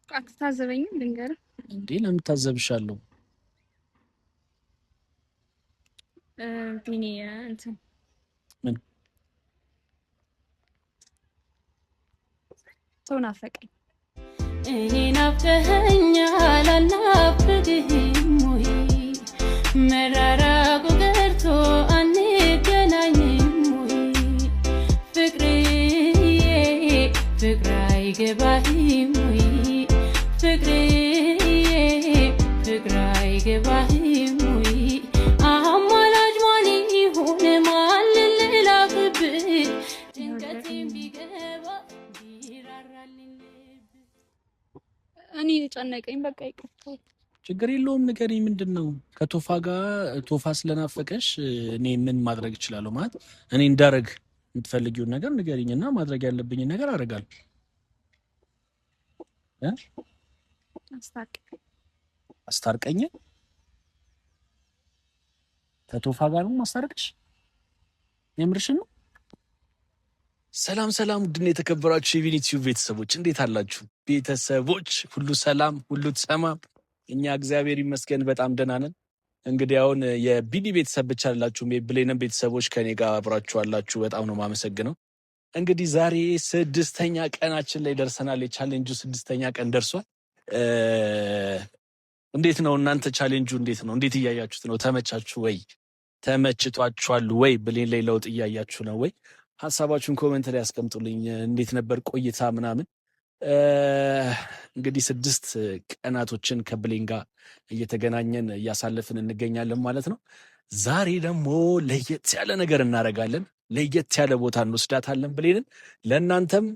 አትታዘበኝም? ልንገርህ እንዴ ለምን ታዘብሻለሁ? ቢኒ እንትን ምን ሰው ናፈቀኝ። እኔ ናፍቀኸኛል አልናፍቅህም ወይ? መራራቁ ቀርቶ አንገናኝም ወይ? ፍቅርዬ ፍቅር አይገባህም ወይ? ፍቅርዬ ፍቅር አይገባህም ወይ? አማላጅ ማን ይሁን ማን ልላክብህ? ጭንቀቴን ቢገባ ቢራራልኝ እኔ ጨነቀኝ። በቃ ይቅርታ። ችግር የለውም ንገሪኝ። ምንድነው ከቶፋ ጋር ቶፋ ስለናፈቀሽ እኔ ምን ማድረግ እችላለሁ? ማለት እኔ እንዳረግ የምትፈልጊውን ነገር ንገሪኝና ማድረግ ያለብኝን ነገር አደርጋለሁ። አስታርቀኝ። ከቶፋ ጋር ነው ማስታረቅሽ? የምርሽን ነው? ሰላም ሰላም፣ ውድና የተከበራችሁ የቪኒቲዩ ቤተሰቦች እንዴት አላችሁ? ቤተሰቦች ሁሉ ሰላም፣ ሁሉ ተማም። እኛ እግዚአብሔር ይመስገን በጣም ደህና ነን። እንግዲህ አሁን የቢኒ ቤተሰብ ብቻ አይደላችሁም፣ የብሌንም ቤተሰቦች ከኔ ጋር አብራችሁ አላችሁ። በጣም ነው የማመሰግነው። እንግዲህ ዛሬ 6ኛ ቀናችን ላይ ደርሰናል። የቻሌንጁ 6ኛ ቀን ደርሷል። እንዴት ነው እናንተ ቻሌንጁ እንዴት ነው? እንዴት እያያችሁት ነው? ተመቻችሁ ወይ? ተመችቷችኋል ወይ? ብሌን ላይ ለውጥ እያያችሁ ነው ወይ? ሀሳባችሁን ኮሜንት ላይ ያስቀምጡልኝ። እንዴት ነበር ቆይታ ምናምን። እንግዲህ 6 ቀናቶችን ከብሌን ጋር እየተገናኘን እያሳለፍን እንገኛለን ማለት ነው። ዛሬ ደግሞ ለየት ያለ ነገር እናደርጋለን። ለየት ያለ ቦታ እንወስዳታለን ብሌንን። ለእናንተም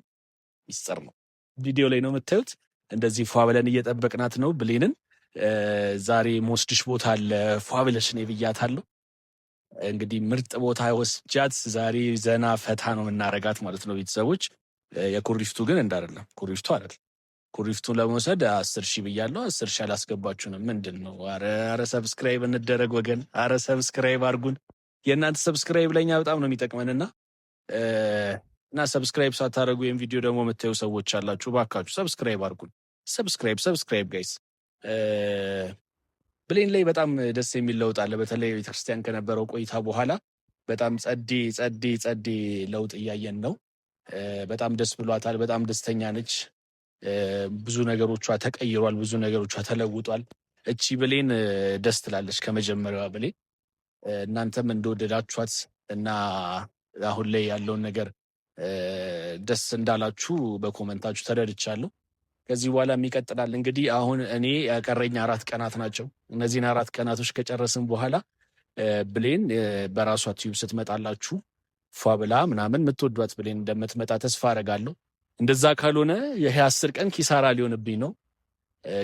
ሚስጥር ነው፣ ቪዲዮ ላይ ነው የምታዩት። እንደዚህ ፏ ብለን እየጠበቅናት ነው ብሌንን። ዛሬ መወስድሽ ቦታ አለ፣ ፏ ብለሽ ነይ ብያታለሁ። እንግዲህ ምርጥ ቦታ ወስጃት ዛሬ ዘና ፈታ ነው የምናረጋት ማለት ነው ቤተሰቦች። የኩሪፍቱ ግን እንዳደለም ኩሪፍቱ አይደል። ኩሪፍቱን ለመውሰድ 10 ሺህ ብያለሁ። 10 ሺህ አላስገባችሁንም። ምንድን ነው? አረ ሰብስክራይብ እንደረግ ወገን። አረ ሰብስክራይብ አርጉን። የእናንተ ሰብስክራይብ ለኛ በጣም ነው የሚጠቅመንና እና ሰብስክራይብ ሳታደርጉ ይህን ቪዲዮ ደግሞ የምታዩ ሰዎች አላችሁ፣ ባካችሁ ሰብስክራይብ አርጉን። ሰብስክራይብ ጋይስ። ብሌን ላይ በጣም ደስ የሚል ለውጥ አለ። በተለይ ቤተክርስቲያን ከነበረው ቆይታ በኋላ በጣም ጸዴ ለውጥ እያየን ነው። በጣም ደስ ብሏታል። በጣም ደስተኛ ነች። ብዙ ነገሮቿ ተቀይሯል። ብዙ ነገሮቿ ተለውጧል። እቺ ብሌን ደስ ትላለች ከመጀመሪያዋ ብሌን። እናንተም እንደወደዳችኋት እና አሁን ላይ ያለውን ነገር ደስ እንዳላችሁ በኮመንታችሁ ተረድቻለሁ። ከዚህ በኋላ ይቀጥላል። እንግዲህ አሁን እኔ ያቀረኝ 4 ቀናት ናቸው። እነዚህን 4 ቀናቶች ከጨረስን በኋላ ብሌን በራሷ ቲዩብ ስትመጣላችሁ ፏ ብላ ምናምን የምትወዷት ብሌን እንደምትመጣ ተስፋ አደርጋለሁ። እንደዛ ካልሆነ ይሄ 10 ቀን ኪሳራ ሊሆንብኝ ነው፣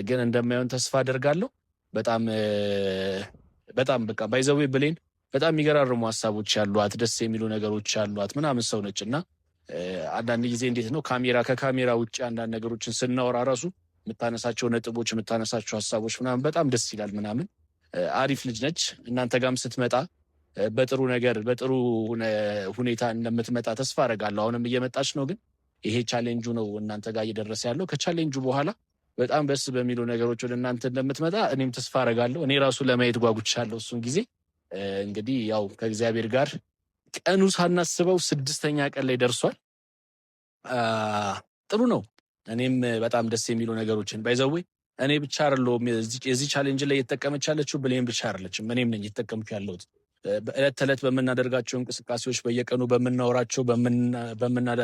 ግን እንደማይሆን ተስፋ አደርጋለሁ። በጣም በቃ ባይዘዌ ብሌን በጣም የሚገራርሙ ሀሳቦች ያሏት፣ ደስ የሚሉ ነገሮች ያሏት ምናምን ሰው ነች እና አንዳንድ ጊዜ እንዴት ነው ከካሜራ ውጭ አንዳንድ ነገሮችን ስናወራ ራሱ የምታነሳቸው ነጥቦች የምታነሳቸው ሀሳቦች ምናምን በጣም ደስ ይላል ምናምን። አሪፍ ልጅ ነች። እናንተ ጋርም ስትመጣ በጥሩ ነገር በጥሩ ሁኔታ እንደምትመጣ ተስፋ አደርጋለሁ። አሁንም እየመጣች ነው፣ ግን ይሄ ቻሌንጁ ነው እናንተ ጋር እየደረሰ ያለው። ከቻሌንጁ በኋላ በጣም ደስ በሚሉ ነገሮች ወደ እናንተ እንደምትመጣ እኔም ተስፋ አደርጋለሁ። እኔ ራሱ ለማየት ጓጉቻለሁ እሱን ጊዜ። እንግዲህ ያው ከእግዚአብሔር ጋር ቀኑ ሳናስበው 6ኛ ቀን ላይ ደርሷል። ጥሩ ነው። እኔም በጣም ደስ የሚሉ ነገሮችን ባይዘዌ እኔ ብቻ አይደለሁም የዚህ ቻሌንጅ ላይ እየተጠቀመች ያለችው፣ ብሌን ብቻ አይደለችም፣ እኔም ነኝ እየተጠቀምኩ ያለሁት። በዕለት ተዕለት በምናደርጋቸው እንቅስቃሴዎች፣ በየቀኑ በምናወራቸው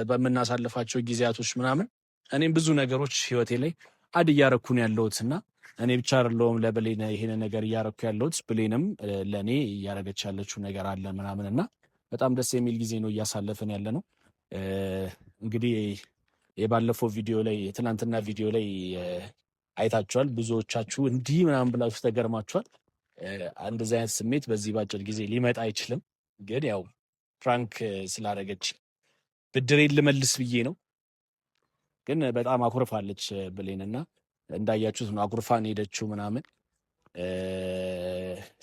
በምናሳልፋቸው ጊዜያቶች ምናምን እኔም ብዙ ነገሮች ህይወቴ ላይ አድ እያረኩ ነው ያለሁት እና እኔ ብቻ አይደለሁም ለብሌን ይሄን ነገር እያረኩ ያለሁት፣ ብሌንም ለእኔ እያረገች ያለችው ነገር አለ ምናምን እና በጣም ደስ የሚል ጊዜ ነው እያሳለፍን ያለ ነው። እንግዲህ የባለፈው ቪዲዮ ላይ የትናንትና ቪዲዮ ላይ አይታችኋል። ብዙዎቻችሁ እንዲህ ምናምን ብላችሁ ተገርማችኋል። እንደዚህ አይነት ስሜት በዚህ ባጭር ጊዜ ሊመጣ አይችልም። ግን ያው ፕራንክ ስላደረገች ብድሬን ልመልስ ብዬ ነው። ግን በጣም አኩርፋለች ብሌንና እንዳያችሁት ነው አኩርፋን ሄደችው ምናምን።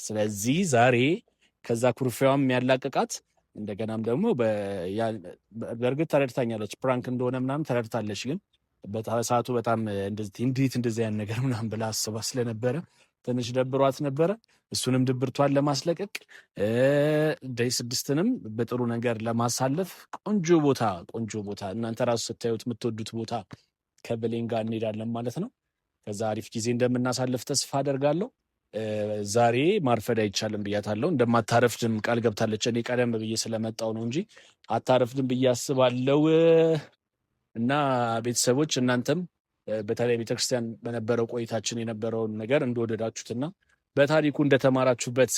ስለዚህ ዛሬ ከዛ ኩርፊያዋም ያላቀቃት እንደገናም ደግሞ በእርግጥ ተረድታኛለች፣ ፕራንክ እንደሆነ ምናምን ተረድታለች። ግን በሰዓቱ በጣም እንዴት እንደዚህ አይነት ነገር ምናምን ብላ አስባ ስለነበረ ትንሽ ደብሯት ነበረ። እሱንም ድብርቷን ለማስለቀቅ ዴይ 6ንም በጥሩ ነገር ለማሳለፍ ቆንጆ ቦታ እናንተ ራሱ ስታዩት የምትወዱት ቦታ ከብሌን ጋር እንሄዳለን ማለት ነው። ከዛ አሪፍ ጊዜ እንደምናሳልፍ ተስፋ አደርጋለሁ። ዛሬ ማርፈድ አይቻልም ብያታለሁ። እንደማታረፍድም ቃል ገብታለች። እኔ ቀደም ብዬ ስለመጣው ነው እንጂ አታረፍድም ብዬ አስባለሁ። እና ቤተሰቦች እናንተም በተለይ ቤተክርስቲያን በነበረው ቆይታችን የነበረውን ነገር እንደወደዳችሁትና በታሪኩ እንደተማራችሁበት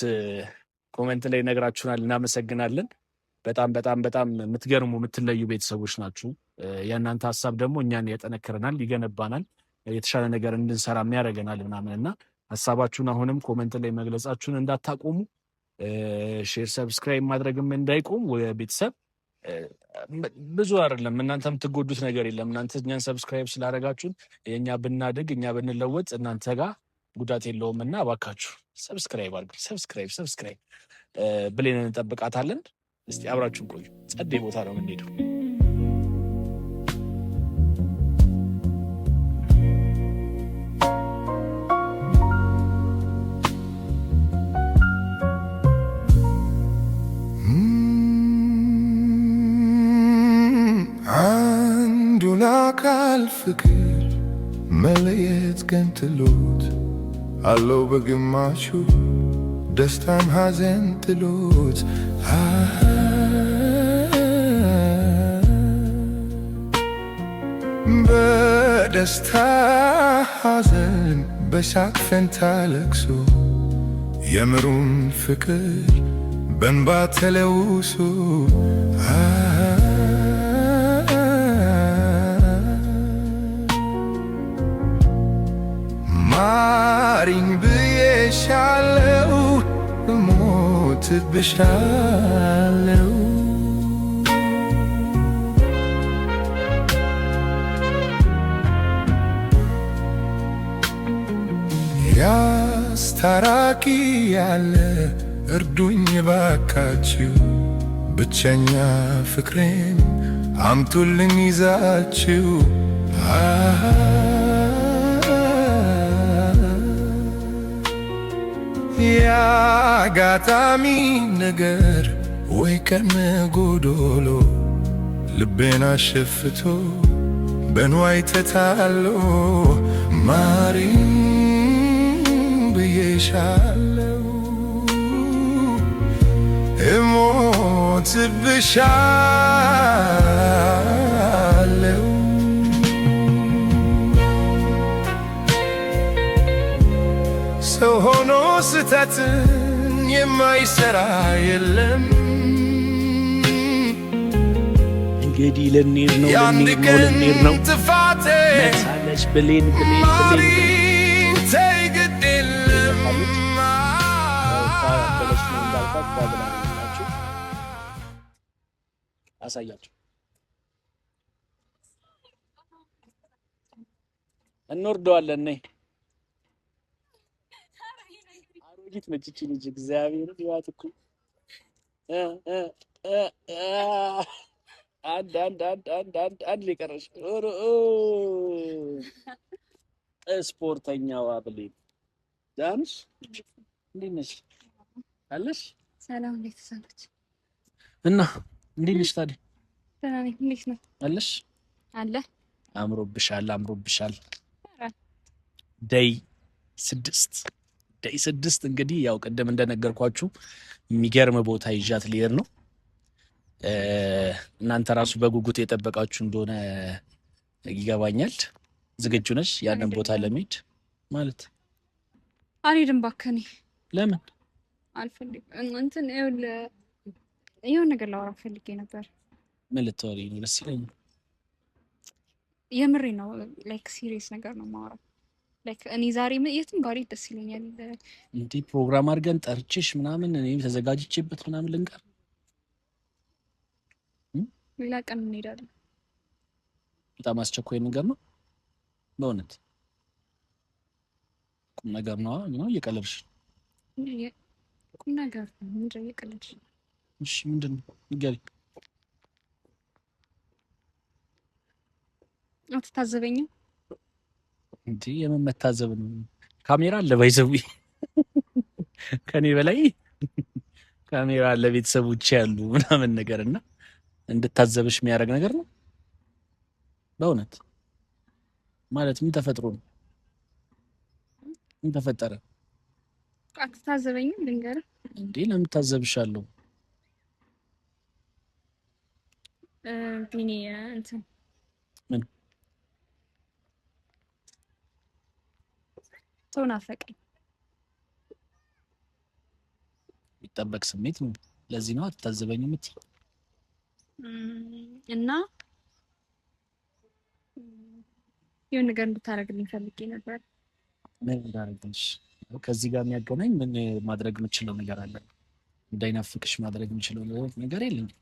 ኮሜንት ላይ ነግራችሁናል። እናመሰግናለን። በጣም በጣም በጣም የምትገርሙ የምትለዩ ቤተሰቦች ናችሁ። የእናንተ ሀሳብ ደግሞ እኛን ያጠነክረናል፣ ይገነባናል፣ የተሻለ ነገር እንድንሰራ ያደርገናል ምናምንና ሀሳባችሁን አሁንም ኮሜንት ላይ መግለጻችሁን እንዳታቆሙ፣ ሼር ሰብስክራይብ ማድረግም እንዳይቆም። ቤተሰብ ብዙ አይደለም እናንተ የምትጎዱት ነገር የለም። እናንተ እኛን ሰብስክራይብ ስላደረጋችሁን የእኛ ብናድግ እኛ ብንለወጥ እናንተ ጋር ጉዳት የለውም እና እባካችሁ ሰብስክራይብ አድርጉ። ሰብስክራይብ ብሌን እንጠብቃታለን። እስቲ አብራችሁን ቆዩ። ጸዴ ቦታ ነው የምንሄደው። አንዱን አካል ፍቅር መለየት ገንጥሎት አለው በግማሹ ደስታም ሐዘን ጥሎት በደስታ ሐዘን በሳቅ ፈንታ ለቅሶ የምሩን ፍቅር በእንባ ተለውሶ ማሪኝ ብዬሻለው ሞትብሻለው ያስታራቂ ያለ እርዱኝ ባካችሁ ብቸኛ ፍቅሬን አምጡልኝ ይዛችሁ ያጋጣሚ ነገር ወይ ቀን ጎዶሎ ልቤን አሸፍቶ በንዋይ ተታሎ ማሪኝ ብዬሻለው እሞትብሻለው ሰው ሆኖ ስተትን የማይሰራ የለም። እንግዲህ ልንሄድ ነው ጥፋቴ መሳለች ብሌን ተይ ግድ የለም አሳያቸው እንወርደዋለን። ነይ አሮጊት ነች እቺ ልጅ እግዚአብሔር ይዋት እኮ አንድ ሊቀረሽ ስፖርተኛዋ ብሌን ዳንስ እንዴት ነሽ? አለሽ? ሰላም እንዴት ተሰንብት እና እንዴት ነሽ ታዲያ? ደህና ነኝ። እንዴት ነው? አለሽ? አለ አምሮብሻል። ዴይ 6 እንግዲህ ያው ቅድም እንደነገርኳችሁ የሚገርም ቦታ ይዣት ልሄድ ነው። እናንተ ራሱ በጉጉት የጠበቃችሁ እንደሆነ ይገባኛል። ዝግጁ ነሽ ያንን ቦታ ለመሄድ? ማለት አልሄድም እባክህ። እኔ ለምን አልፈልግም። እንትን የሆነ ነገር ላወራ ፈልጌ ነበር። ምን ልታወሪ ነው? ደስ ይለኛል። የምሬ ነው። ላይክ ሲሪየስ ነገር ነው የማወራው። ላይክ እኔ ዛሬ የትም ባልሄድ ደስ ይለኛል። እንዲህ ፕሮግራም አድርገን ጠርቼሽ ምናምን እኔም ተዘጋጅቼበት ምናምን ልንቀር ሌላ ቀን እንሄዳለን። በጣም አስቸኳይ ነገር ነው በእውነት ቁም ነገር ነው። እየቀለድሽ ቁም ነገር ነው። ምንድን ነው እየቀለድሽ? እሺ ምንድን ነው ንገሪኝ። አትታዘበኝም እንዴ? የመመታዘብ ነው። ካሜራ አለ ባይዘዊ ከኔ በላይ ካሜራ አለ ቤተሰቦች ያሉ ምናምን ነገርና እንድታዘብሽ የሚያደርግ ነገር ነው። በእውነት ማለት ምን ተፈጥሮ ነው? ምን ተፈጠረ? አትታዘበኝም ልንገርህ እንዴ ለምን ታዘብሻለሁ? ቢኒ እንትን ምን ሰው ናፈቀኝ። የሚጠበቅ ስሜት ነው። ለዚህ ነው አትታዘበኝም የምትይ እና የሆነ ነገር እንድታደርግልኝ ፈልጌ ነበር። ምን እንዳደረግልሽ? ከዚህ ጋር የሚያገናኝ ምን ማድረግ የምችለው ነገር አለ? እንዳይናፍቅሽ ማድረግ የምችለው ነገር የለኝም።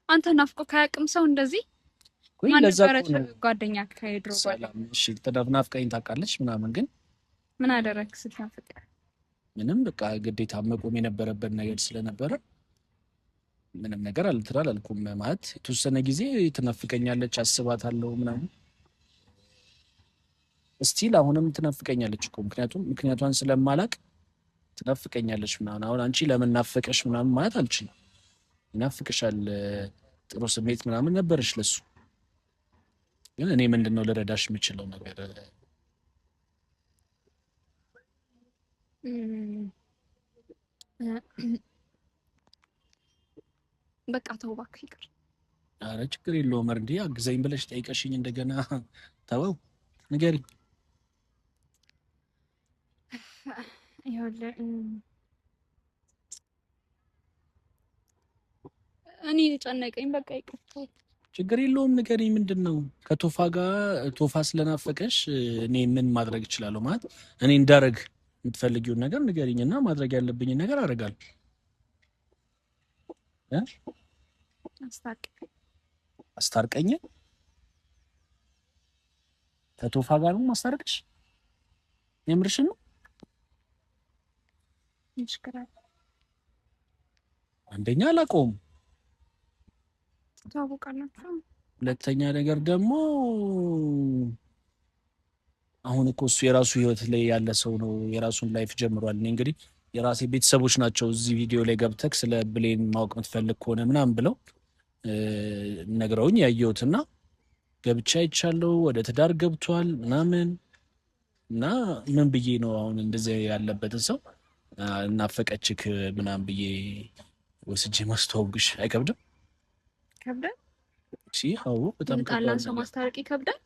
አንተ ናፍቆ ካያቅም ሰው እንደዚህ ማን ነበረች ጓደኛ ከድሮ ሰላም? እሺ ናፍቀኝ ታውቃለች ምናምን፣ ግን ምን አደረግ ስትናፍቅ? ምንም በቃ ግዴታ መቆም የነበረበት ነገር ስለነበረ ምንም ነገር አልኩም። ማለት የተወሰነ ጊዜ ትናፍቀኛለች፣ አስባታለሁ ምናምን እስቲል አሁንም ትናፍቀኛለች እኮ ምክንያቷን ስለማላቅ ትናፍቀኛለች ምናምን። አሁን አንቺ ለምን ናፈቀሽ ምናምን ማለት አልችልም። ይናፍቅሻል፣ ጥሩ ስሜት ምናምን ነበርሽ ለሱ። ግን እኔ ምንድነው ልረዳሽ የምችለው ነገር? በቃ ተው እባክህ ይቅር። ኧረ ችግር የለውም እንዴ፣ አግዘኝ ብለሽ ጠይቀሽኝ እንደገና ተወው ንገሪኝ። ይኸውልህ እኔ ጨነቀኝ። በቃ ይቅር። ችግር የለውም ንገሪኝ። ምንድን ነው ከቶፋ ጋር ቶፋ ስለናፈቀሽ እኔ ምን ማድረግ እችላለሁ? ማለት እኔ እንዳረግ የምትፈልጊውን ነገር ንገሪኝና ማድረግ ያለብኝን ነገር አደርጋለሁ። አስታርቀኝ። ከቶፋ ጋር ነው ማስታረቅሽ? የምርሽን ነው? አንደኛ አላውቀውም፣ ታውቃላችሁ። ሁለተኛ ነገር ደግሞ አሁን እኮ እሱ የራሱ ህይወት ላይ ያለ ሰው ነው፣ የራሱን ላይፍ ጀምሯል። እኔ እንግዲህ የራሴ ቤተሰቦች ናቸው እዚህ ቪዲዮ ላይ ገብተክ ስለ ብሌን ማወቅ የምትፈልግ ከሆነ ምናምን ብለው ነግረውኝ ያየሁትና ገብቻ ይቻለው ወደ ትዳር ገብቷል ምናምን እና ምን ብዬ ነው አሁን እንደዚህ ያለበትን ሰው እናፈቀችክ ምናምን ብዬ ወስጄ ማስተዋወቅሽ አይከብድም? ከብዳል። እሺ አዎ፣ በጣም ተጣላን ሰው ማስታረቅ ይከብዳል።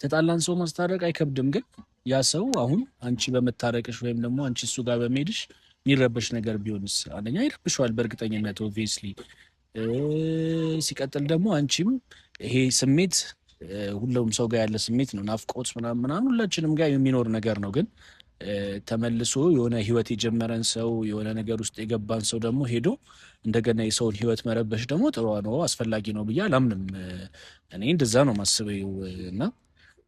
ተጣላን ሰው ማስታረቅ አይከብድም፣ ግን ያ ሰው አሁን አንቺ በመታረቅሽ ወይም ደግሞ አንቺ እሱ ጋር በመሄድሽ የሚረበሽ ነገር ቢሆንስ? አንደኛ ይረብሸዋል በእርግጠኝነት ኦብቪየስሊ። ሲቀጥል ደግሞ አንቺም ይሄ ስሜት ሁሉም ሰው ጋር ያለ ስሜት ነው፣ ናፍቆት ምናምን ሁላችንም ጋር የሚኖር ነገር ነው። ግን ተመልሶ የሆነ ህይወት የጀመረን ሰው የሆነ ነገር ውስጥ የገባን ሰው ደግሞ ሄዶ እንደገና የሰውን ህይወት መረበሽ ደግሞ ጥሩ ነው አስፈላጊ ነው ብዬ አላምንም። እኔ እንደዛ ነው ማስበው። እና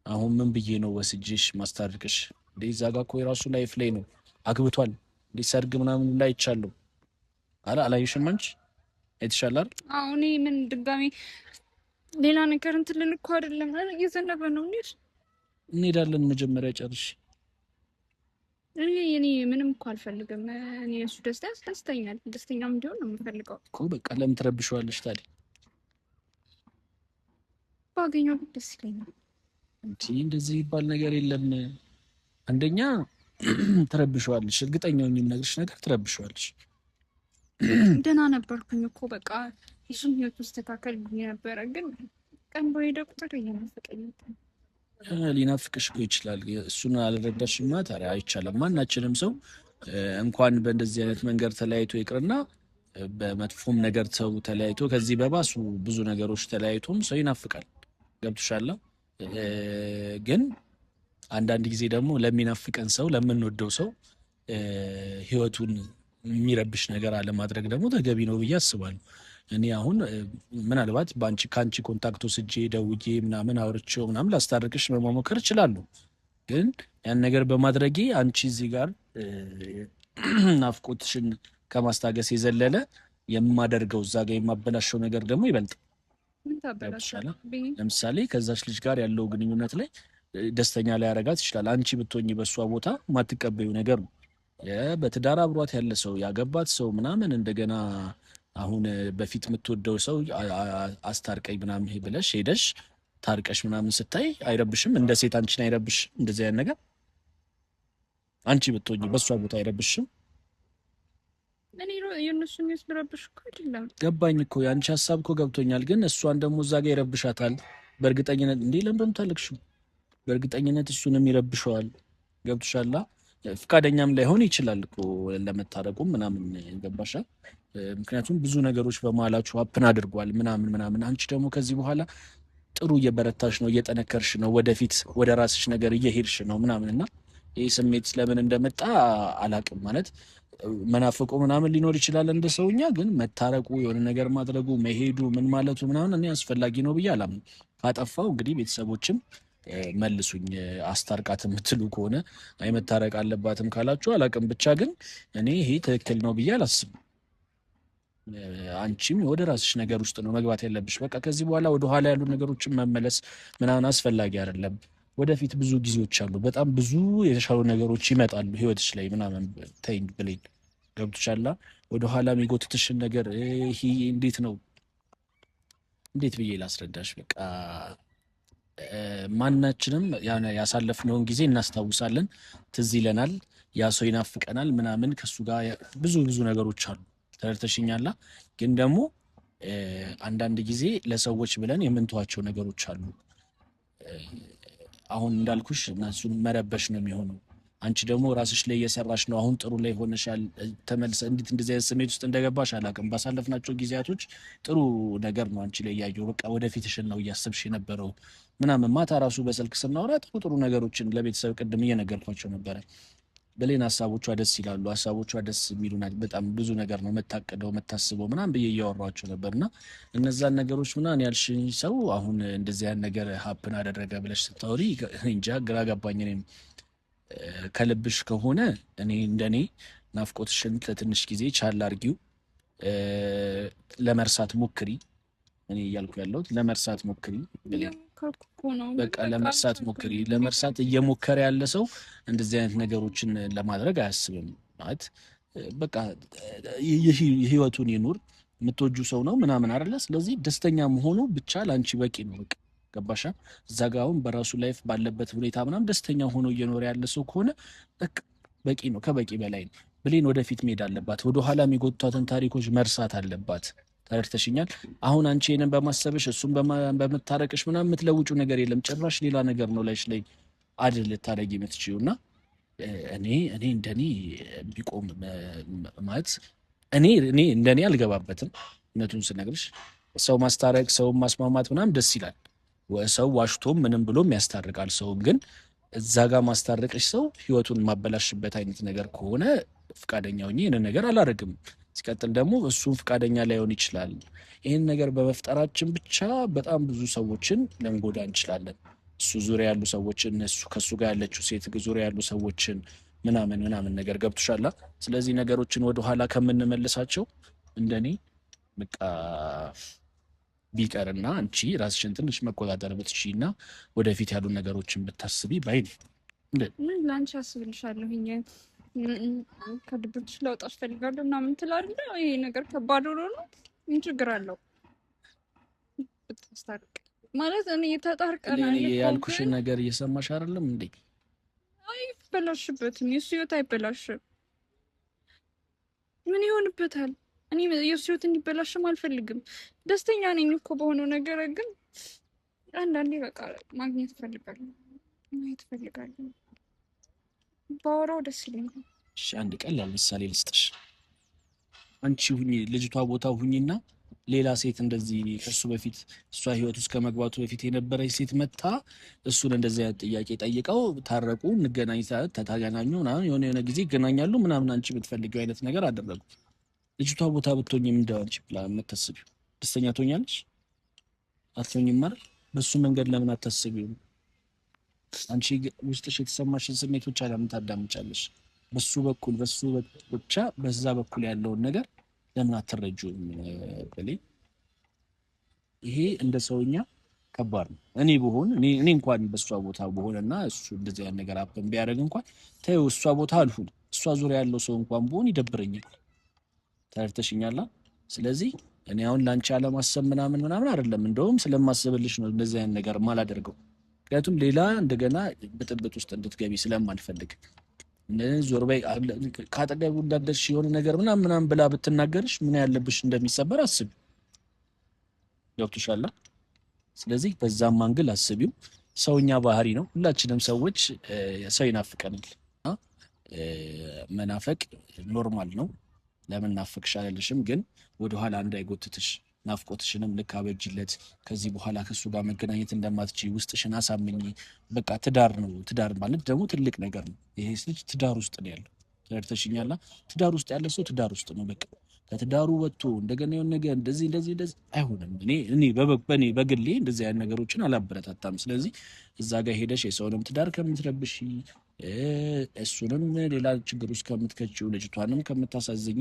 አሁን ምን ብዬ ነው ወስጄሽ ማስታርቅሽ? እንደ እዛ ጋር እኮ የራሱ ላይፍ ላይ ነው፣ አግብቷል፣ እንደ ሰርግ ምናምን ላይ ይቻለው አላየሽም አንቺ? አይተሻላል? አሁን ምን ድጋሚ ሌላ ነገር እንትን ልል እኮ አይደለም። እየዘነበ ነው። እንሄዳለን። መጀመሪያ ጨርሽ። እኔ ምንም እኮ አልፈልግም። እኔ እሱ ደስታ ያስደስተኛል። ደስተኛም እንዲሆን ነው የምፈልገው እኮ። በቃ ለምን ትረብሸዋለሽ ታዲያ? ባገኘው ደስ ይለኛል። እንደዚህ ይባል ነገር የለም። አንደኛ ትረብሸዋለሽ፣ እርግጠኛ ነኝ የምነግርሽ ነገር ትረብሸዋለሽ። ደህና ነበርኩኝ እኮ በቃ እሱም ህይወት መስተካከል ነበረ። ግን ቀን በሄደ ቁጥር እየናፈቀኝ ነው። ሊናፍቅሽ ይችላል። እሱን አልረዳሽማ። ታዲያ አይቻልም። ማናችንም ሰው እንኳን በእንደዚህ አይነት መንገድ ተለያይቶ ይቅርና በመጥፎም ነገር ሰው ተለያይቶ ከዚህ በባሱ ብዙ ነገሮች ተለያይቶም ሰው ይናፍቃል። ገብቶሻል? ግን አንዳንድ ጊዜ ደግሞ ለሚናፍቀን ሰው ለምንወደው ሰው ህይወቱን የሚረብሽ ነገር አለማድረግ ደግሞ ተገቢ ነው ብዬ አስባለሁ። እኔ አሁን ምናልባት ከአንቺ ኮንታክት ወስጄ ደውዬ ምናምን አውርቼው ምናምን ላስታርቅሽ መሞከር እችላለሁ። ግን ያን ነገር በማድረጌ አንቺ እዚህ ጋር ናፍቆትሽን ከማስታገስ የዘለለ የማደርገው እዛ ጋር የማበላሸው ነገር ደግሞ ይበልጥ። ምን ታበላሻለህ? ለምሳሌ ከዛች ልጅ ጋር ያለው ግንኙነት ላይ ደስተኛ ላይ ያረጋት ይችላል። አንቺ ብትሆኚ በሷ ቦታ ማትቀበዩ ነገር ነው። በትዳር አብሯት ያለ ሰው ያገባት ሰው ምናምን እንደገና አሁን በፊት የምትወደው ሰው አስታርቀኝ ምናምን ብለሽ ሄደሽ ታርቀሽ ምናምን ስታይ አይረብሽም? እንደ ሴት አንቺን አይረብሽም? እንደዚህ አይነት ነገር አንቺ ብትሆኚ በሷ ቦታ አይረብሽም? እኔ የእነሱን የሚያስረብሽ እኮ አይደለም። ገባኝ እኮ የአንቺ ሀሳብ እኮ ገብቶኛል። ግን እሷን ደግሞ እዛ ጋር ይረብሻታል በእርግጠኝነት። እንዴ ለምን ታለቅሽው? በእርግጠኝነት እሱንም ይረብሸዋል። ገብቶሻላ? ፍቃደኛም ላይሆን ይችላል እኮ ለመታረቁም ምናምን ገባሻ? ምክንያቱም ብዙ ነገሮች በመሀላችሁ አፕን አድርጓል ምናምን ምናምን። አንቺ ደግሞ ከዚህ በኋላ ጥሩ እየበረታሽ ነው፣ እየጠነከርሽ ነው፣ ወደፊት ወደ ራስሽ ነገር እየሄድሽ ነው ምናምን እና ይህ ስሜት ለምን እንደመጣ አላቅም። ማለት መናፈቁ ምናምን ሊኖር ይችላል እንደ ሰውኛ፣ ግን መታረቁ የሆነ ነገር ማድረጉ መሄዱ ምን ማለቱ ምናምን እኔ አስፈላጊ ነው ብዬ አላምንም። ካጠፋው እንግዲህ ቤተሰቦችም መልሱኝ፣ አስታርቃት የምትሉ ከሆነ አይ መታረቅ አለባትም ካላችሁ አላቅም። ብቻ ግን እኔ ይሄ ትክክል ነው ብዬ አላስብም። አንቺም ወደ ራስሽ ነገር ውስጥ ነው መግባት ያለብሽ። በቃ ከዚህ በኋላ ወደ ኋላ ያሉ ነገሮችን መመለስ ምናምን አስፈላጊ አይደለም። ወደፊት ብዙ ጊዜዎች አሉ፣ በጣም ብዙ የተሻሉ ነገሮች ይመጣሉ ህይወትሽ ላይ ምናምን። ተይኝ ብለኝ ገብቶሻላ? ወደ ኋላ የሚጎትትሽን ነገር ይሄ እንዴት ነው እንዴት ብዬ ላስረዳሽ? በቃ ማናችንም ያሳለፍነውን ጊዜ እናስታውሳለን፣ ትዝ ይለናል፣ ያ ሰው ይናፍቀናል ምናምን። ከሱ ጋር ብዙ ብዙ ነገሮች አሉ። ተረድተሽኛላ? ግን ደግሞ አንዳንድ ጊዜ ለሰዎች ብለን የምንተዋቸው ነገሮች አሉ። አሁን እንዳልኩሽ እነሱን መረበሽ ነው የሚሆነው። አንቺ ደግሞ ራስሽ ላይ እየሰራሽ ነው። አሁን ጥሩ ላይ ሆነሻል። ተመልሰ እንዴት እንደዚህ አይነት ስሜት ውስጥ እንደገባሽ አላውቅም። ባሳለፍናቸው ጊዜያቶች ጥሩ ነገር ነው አንቺ ላይ እያየሁ። በቃ ወደፊትሽን ነው እያሰብሽ የነበረው ምናምን። ማታ ራሱ በስልክ ስናወራ ጥሩ ጥሩ ነገሮችን ለቤተሰብ ቅድም እየነገርኳቸው ነበረ። ብሌን ሀሳቦቿ ደስ ይላሉ፣ ሀሳቦቿ ደስ የሚሉ ናቸው። በጣም ብዙ ነገር ነው መታቀደው መታስበው ምናምን ብዬ እያወሯቸው ነበር። እና እነዛን ነገሮች ምናምን ያልሽኝ ሰው አሁን እንደዚህ ያን ነገር ሀፕን አደረገ ብለሽ ስታወሪ እንጃ ግራ ገባኝ። እኔም ከልብሽ ከሆነ እኔ እንደኔ ናፍቆትሽን ለትንሽ ጊዜ ቻል አድርጊው፣ ለመርሳት ሞክሪ። እኔ እያልኩ ያለሁት ለመርሳት ሞክሪ ብሌን። በቃ ለመርሳት ሞክሪ። ለመርሳት እየሞከረ ያለ ሰው እንደዚህ አይነት ነገሮችን ለማድረግ አያስብም። ማለት በቃ ህይወቱን ይኑር፣ የምትወጁ ሰው ነው ምናምን አይደለ? ስለዚህ ደስተኛ መሆኑ ብቻ ለአንቺ በቂ ነው። በቃ ገባሻ? እዛ ጋ አሁን በራሱ ላይፍ ባለበት ሁኔታ ምናምን ደስተኛ ሆኖ እየኖረ ያለ ሰው ከሆነ በቂ ነው፣ ከበቂ በላይ ነው። ብሌን ወደፊት መሄድ አለባት። ወደኋላ የሚጎቷትን ታሪኮች መርሳት አለባት። ተረድተሽኛል? አሁን አንቺ ይሄንን በማሰብሽ እሱም በመታረቅሽ ምናምን የምትለውጩ ነገር የለም። ጭራሽ ሌላ ነገር ነው ላይሽ ላይ አድል ልታደርጊ የምትችይው። እና እኔ እንደኔ ቢቆም ማለት እኔ እንደኔ አልገባበትም። እውነቱን ስነግርሽ ሰው ማስታረቅ ሰው ማስማማት ምናምን ደስ ይላል። ሰው ዋሽቶም ምንም ብሎም ያስታርቃል። ሰው ግን እዛ ጋር ማስታረቅሽ ሰው ህይወቱን ማበላሽበት አይነት ነገር ከሆነ ፍቃደኛ ሆኜ ይህንን ነገር አላደርግም። ሲቀጥል ደግሞ እሱም ፍቃደኛ ላይሆን ይችላል። ይህን ነገር በመፍጠራችን ብቻ በጣም ብዙ ሰዎችን ልንጎዳ እንችላለን። እሱ ዙሪያ ያሉ ሰዎችን፣ እሱ ከእሱ ጋር ያለችው ሴት ዙሪያ ያሉ ሰዎችን ምናምን ነገር ገብቶሻላ? ስለዚህ ነገሮችን ወደኋላ ከምንመልሳቸው እንደኔ በቃ ቢቀርና አንቺ ራስሽን ትንሽ መቆጣጠር ብትችይና ወደፊት ያሉ ነገሮችን ብታስቢ ባይ ምን ላንቺ አስብልሻለሁኝ። ከድብርትሽ ለውጣሽ ፈልጋለሁ ምናምን ትላለህ። ይሄ ነገር ከባድ ሆኖ ነው። ምን ችግር አለው ብታስታርቅ? ማለት እኔ ተጣርቀናል ያልኩሽን ነገር እየሰማሽ አይደለም እንዴ? አይበላሽበትም። የሱ ህይወት አይበላሽም። ምን ይሆንበታል? እኔ የሱ ህይወት እንዲበላሽም አልፈልግም። ደስተኛ ነኝ እኮ በሆነው ነገር፣ ግን አንዳንዴ በቃ ማግኘት እፈልጋለሁ፣ ማየት እፈልጋለሁ። ባወራው ደስ ይለኛል። እሺ አንድ ቀላል ምሳሌ ልስጥሽ። አንቺ ሁኚ ልጅቷ ቦታ ሁኚና ሌላ ሴት እንደዚህ ከሱ በፊት እሷ ህይወት ውስጥ ከመግባቱ በፊት የነበረች ሴት መታ እሱን እንደዚህ አይነት ጥያቄ ጠይቀው ታረቁ፣ እንገናኝ፣ ተገናኙ ምናምን የሆነ ጊዜ ይገናኛሉ ምናምን፣ አንቺ የምትፈልጊው አይነት ነገር አደረጉ። ልጅቷ ቦታ ብትሆኝ ምንድን አንቺ ብላ የምታስቢው? ደስተኛ ትሆኛለሽ? አትሆኝም አይደል? በሱ መንገድ ለምን አታስቢው? አንቺ ውስጥሽ የተሰማሽን ስሜቶች ለምን ታዳምጫለሽ? በሱ በኩል ብቻ በዛ በኩል ያለውን ነገር ለምን አትረጁም? በሌ ይሄ እንደ ሰውኛ ከባድ ነው። እኔ ብሆን እኔ እንኳን በሷ ቦታ ብሆንና እሱ እንደዚህ አይነት ነገር አፕን ቢያደርግ እንኳን ተይው እሷ ቦታ አልሁን እሷ ዙሪያ ያለው ሰው እንኳን ብሆን ይደብረኛል። ተረድተሽኛል? ስለዚህ እኔ አሁን ላንቺ አለማሰብ ምናምን አይደለም፣ እንደውም ስለማስብልሽ ነው እንደዚህ አይነት ነገር ማላደርገው። ምክንያቱም ሌላ እንደገና ብጥብጥ ውስጥ እንድትገቢ ስለማልፈልግ ዞር በይ ካጠገቡ እንዳደርሽ የሆነ ነገር ምናምን ብላ ብትናገርሽ ምን ያለብሽ እንደሚሰበር አስቢ። ገብቶሻል? ስለዚህ በዛም አንግል አስቢው። ሰውኛ ባህሪ ነው። ሁላችንም ሰዎች ሰው ይናፍቀናል። መናፈቅ ኖርማል ነው። ለምን ናፍቅሽ አልልሽም፣ ግን ወደኋላ እንዳይጎትትሽ ናፍቆትሽንም ልክ አበጅለት። ከዚህ በኋላ ከሱ ጋር መገናኘት እንደማትችይ ውስጥሽን አሳምኚ። በቃ ትዳር ነው። ትዳር ማለት ደግሞ ትልቅ ነገር ነው። ይሄ ልጅ ትዳር ውስጥ ነው ያለው። ተረድተሽኛል? ትዳር ውስጥ ያለ ሰው ትዳር ውስጥ ነው። በቃ ከትዳሩ ወጥቶ እንደገና የሆነ ነገር እንደዚህ አይሆንም። እኔ በግሌ እንደዚህ አይነት ነገሮችን አላበረታታም። ስለዚህ እዛ ጋር ሄደሽ የሰውንም ትዳር ከምትረብሽ እሱንም ሌላ ችግር ውስጥ ከምትከቺው ልጅቷንም ከምታሳዝኝ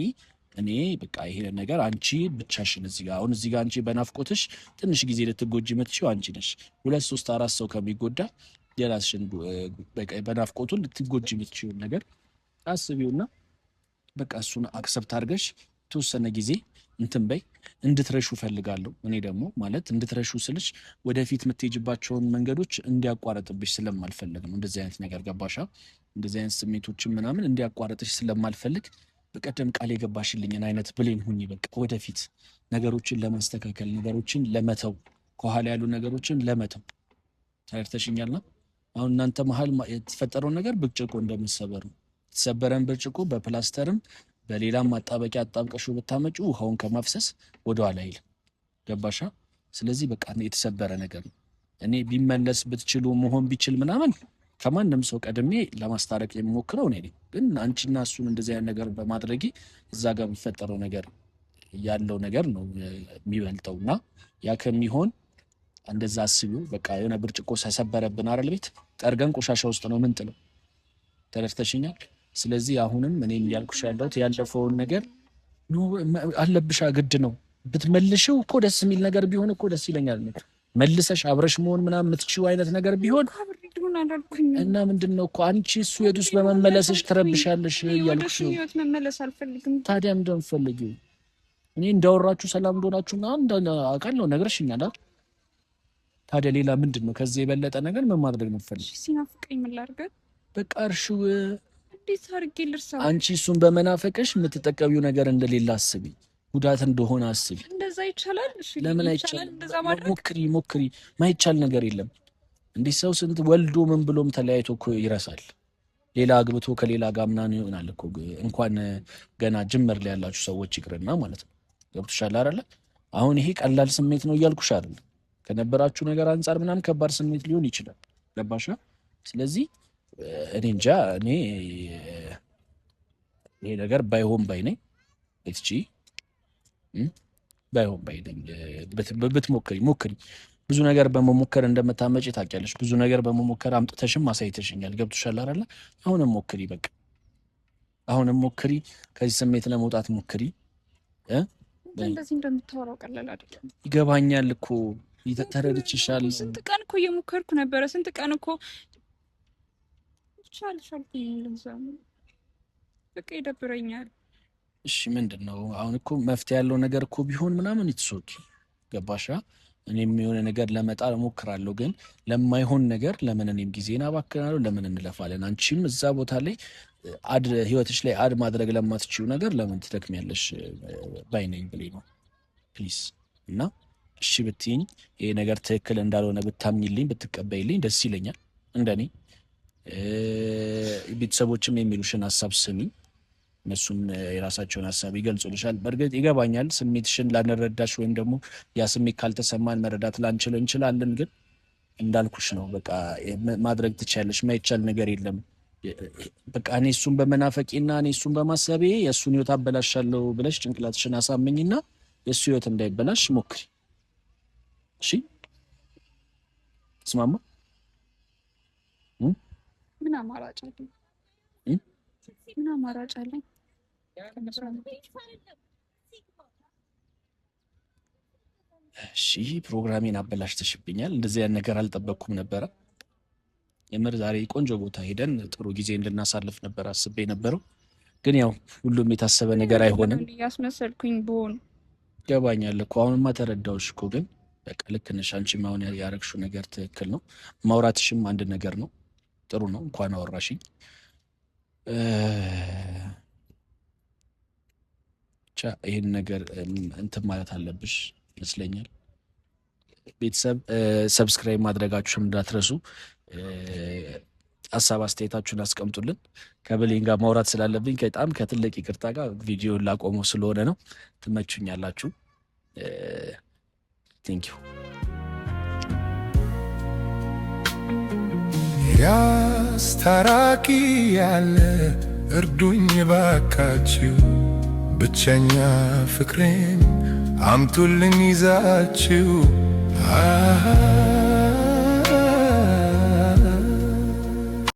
እኔ በቃ ይሄ ነገር አንቺ ብቻሽን እዚህ ጋር አንቺ በናፍቆትሽ ትንሽ ጊዜ ልትጎጂ የምትችይው አንቺ ነሽ። 2 3 4 ሰው ከሚጎዳ የራስሽን በቃ በናፍቆቱ ልትጎጂ የምትችይው ነገር አስቢውና በቃ እሱን አክሰፕት አድርገሽ ተወሰነ ጊዜ እንትን በይ። እንድትረሹ ፈልጋለሁ። እኔ ደግሞ ማለት እንድትረሹ ስልሽ ወደፊት የምትሄጅባቸውን መንገዶች እንዲያቋርጥብሽ ስለማልፈልግ ነው። እንደዚህ አይነት ነገር ገባሻ? እንደዚህ አይነት ስሜቶችን ምናምን እንዲያቋርጥሽ ስለማልፈልግ በቀደም ቃል የገባሽልኝን አይነት ብሌን ሁኚ። በቃ ወደፊት ነገሮችን ለማስተካከል ነገሮችን ለመተው ከኋላ ያሉ ነገሮችን ለመተው ተረድተሽኛልና አሁን እናንተ መሀል የተፈጠረውን ነገር ብርጭቆ እንደምትሰበሩ የተሰበረን ብርጭቆ በፕላስተርም በሌላም ማጣበቂያ አጣብቀሹ ብታመጩ ውሃውን ከማፍሰስ ወደኋላ አይልም። ገባሻ? ስለዚህ በቃ የተሰበረ ነገር ነው። እኔ ቢመለስ ብትችሉ መሆን ቢችል ምናምን ከማንም ሰው ቀድሜ ለማስታረቅ የሚሞክረው እኔ ነኝ። ግን አንቺና እሱን እንደዚህ አይነት ነገር በማድረጌ እዛ ጋር የሚፈጠረው ነገር ያለው ነገር ነው የሚበልጠውና ያ ከሚሆን እንደዛ አስቢው። በቃ የሆነ ብርጭቆ ሰሰበረብን አይደል ቤት ጠርገን ቆሻሻ ውስጥ ነው ምን ጥለው። ተረድተሽኛል? ስለዚህ አሁንም እኔ ያልኩሽ ያለሁት ያለፈውን ነገር አለብሻ ግድ ነው ብትመልሽው እኮ ደስ የሚል ነገር ቢሆን እኮ ደስ ይለኛል። መልሰሽ አብረሽ መሆን ምናምን የምትችይው አይነት ነገር ቢሆን እና ምንድነው እኮ አንቺ እሱ የት ውስጥ በመመለስሽ ትረብሻለሽ እያልኩሽ ነው። ታዲያ ምንድን ነው የምትፈልጊው? እኔ እንዳወራችሁ ሰላም እንደሆናችሁ እና አውቃለሁ ነግረሽኛል። ታዲያ ሌላ ምንድን ነው ከዚህ የበለጠ ነገር ምን ማድረግ ነው የምትፈልጊው? ሲናፍቀኝ ምን ላድርግ? በቃ እርሺው። እንዴት አድርጌ ልርሳው? አንቺ እሱን በመናፈቅሽ የምትጠቀሚው ነገር እንደሌላ አስቢ፣ ጉዳት እንደሆነ አስቢ። እንደዛ ይቻላል? እሺ ለምን አይቻልም? ሞክሪ። ማይቻል ነገር የለም። እንዲህ ሰው ስንት ወልዶ ምን ብሎም ተለያይቶ እኮ ይረሳል። ሌላ አግብቶ ከሌላ ጋር ምናምን ይሆናል እኮ እንኳን ገና ጅምር ላይ ያላችሁ ሰዎች ይቅርና ማለት ነው። ገብቶሻል አይደለ? አሁን ይሄ ቀላል ስሜት ነው እያልኩሽ አይደል? ከነበራችሁ ነገር አንጻር ምናምን ከባድ ስሜት ሊሆን ይችላል። ገባሽ? ስለዚህ እኔ እንጃ ይሄ ነገር ባይሆን ባይ ነኝ። እቺ ባይሆን ባይ ነኝ። ብትሞክሪ ብዙ ነገር በመሞከር እንደምታመጪ ታውቂያለሽ። ብዙ ነገር በመሞከር አምጥተሽም አሳይተሽኛል። ገብቶሻል አይደለ? አሁንም ሞክሪ፣ በቃ አሁንም ሞክሪ። ከዚህ ስሜት ለመውጣት ሞክሪ። እንደዚህ እንደምታወራው ቀላል አይደለም። ይገባኛል እኮ ተረድቼሻለሁ። ስንት ቀን እኮ እየሞከርኩ ነበረ። ስንት ቀን እኮ በቃ ይደብረኛል። እሺ ምንድን ነው አሁን? እኮ መፍትሄ ያለው ነገር እኮ ቢሆን ምናምን ይትሶኪ። ገባሻ? እኔም የሆነ ነገር ለመጣል እሞክራለሁ፣ ግን ለማይሆን ነገር ለምን እኔም ጊዜን አባክናለሁ? ለምን እንለፋለን? አንቺም እዛ ቦታ ላይ ህይወትሽ ላይ አድ ማድረግ ለማትችይው ነገር ለምን ትደክሚያለሽ? ባይነኝ ብሌ ነው ፕሊስ። እና እሺ ብትይኝ ይሄ ነገር ትክክል እንዳልሆነ ብታምኝልኝ ብትቀበይልኝ ደስ ይለኛል። እንደኔ ቤተሰቦችም የሚሉሽን ሀሳብ ስሚ። እነሱም የራሳቸውን ሀሳብ ይገልጹልሻል። በእርግጥ ይገባኛል ስሜትሽን ላንረዳሽ ወይም ደግሞ ያ ስሜት ካልተሰማን መረዳት ላንችል እንችላለን። ግን እንዳልኩሽ ነው፣ በቃ ማድረግ ትችያለሽ። ማይቻል ነገር የለም። በቃ እኔ እሱን በመናፈቂና እኔ እሱን በማሰቤ የእሱን ህይወት አበላሻለሁ ብለሽ ጭንቅላትሽን አሳምኝና የእሱ ህይወት እንዳይበላሽ ሞክሪ። እሺ ተስማማ? ምን አማራጭ አለኝ? ምን አማራጭ አለኝ? እሺ ፕሮግራሜን አበላሽተሽብኛል። እንደዚህ ያን ነገር አልጠበቅኩም ነበረ። የምር ዛሬ ቆንጆ ቦታ ሄደን ጥሩ ጊዜ እንድናሳልፍ ነበር አስቤ ነበረው። ግን ያው ሁሉም የታሰበ ነገር አይሆንም። እያስመሰልኩኝ ብሆን ገባኛል እኮ አሁንማ ተረዳሁሽ እኮ። ግን በቃ ልክ ነሽ። አንቺም አሁን ያረግሽው ነገር ትክክል ነው። ማውራትሽም አንድ ነገር ነው። ጥሩ ነው። እንኳን አወራሽኝ። ብቻ ይህን ነገር እንትን ማለት አለብሽ ይመስለኛል። ቤተሰብ ሰብስክራይብ ማድረጋችሁን እንዳትረሱ። ሀሳብ አስተያየታችሁን አስቀምጡልን። ከብሌን ጋር ማውራት ስላለብኝ በጣም ከትልቅ ይቅርታ ጋር ቪዲዮን ላቆመው ስለሆነ ነው። ትመቹኛላችሁ። ቴንኪው። ያስታራቂ ያለ እርዱኝ ባካችሁ፣ ብቸኛ ፍቅሬን አምጡልኝ ይዛችሁ